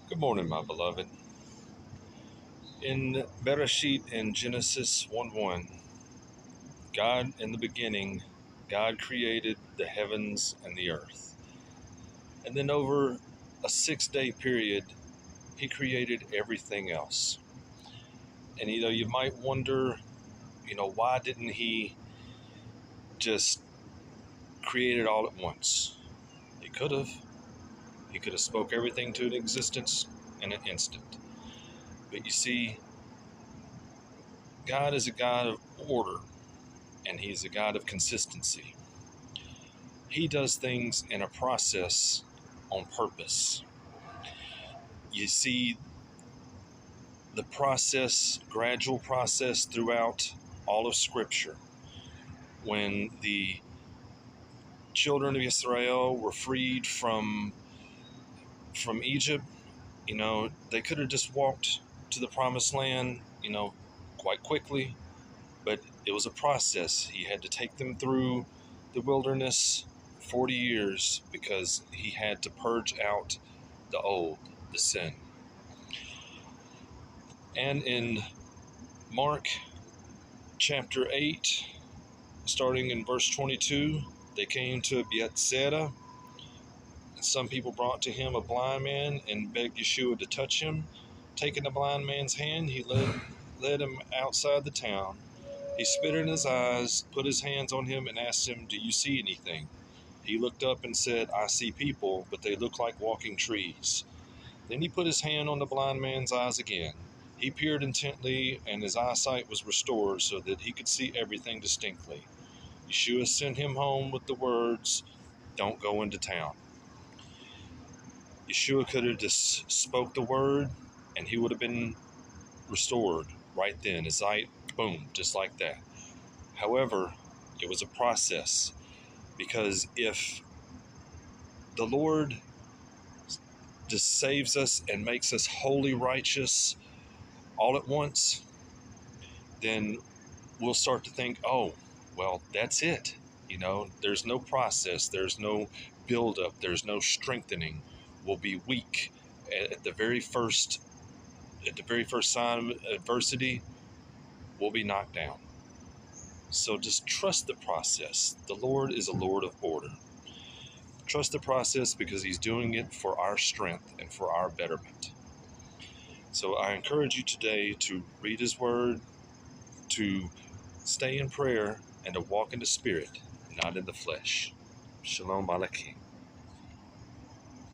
Good morning, my beloved. In Bereshit in Genesis 1:1, God in the beginning, God created the heavens and the earth. And then over a 6-day period, He created everything else. And you might wonder, why didn't He just create it all at once? He could have. He could have spoke everything to an existence in an instant. But you see, God is a God of order, and He's a God of consistency. He does things in a process on purpose. You see the process, gradual process throughout all of Scripture. When the children of Israel were freed from Egypt, they could have just walked to the promised land, quite quickly, but it was a process. He had to take them through the wilderness 40 years because he had to purge out the old, the sin. And in Mark chapter 8, starting in verse 22, they came to Bethsaida. Some people brought to him a blind man and begged Yeshua to touch him. Taking the blind man's hand, he led him outside the town. He spit in his eyes, put his hands on him, and asked him, "Do you see anything?" He looked up and said, "I see people, but they look like walking trees." Then he put his hand on the blind man's eyes again. He peered intently, and his eyesight was restored so that he could see everything distinctly. Yeshua sent him home with the words, "Don't go into town." Yeshua could have just spoke the word, and he would have been restored right then. His sight, boom, just like that. However, it was a process, because if the Lord just saves us and makes us wholly righteous all at once, then we'll start to think, oh, well, that's it. There's no process, there's no buildup, there's no strengthening. We'll be weak at the very first sign of adversity. We'll be knocked down. So just trust the process. The Lord is a Lord of order. Trust the process because He's doing it for our strength and for our betterment. So I encourage you today to read His Word, to stay in prayer, and to walk in the Spirit, not in the flesh. Shalom Aleichem.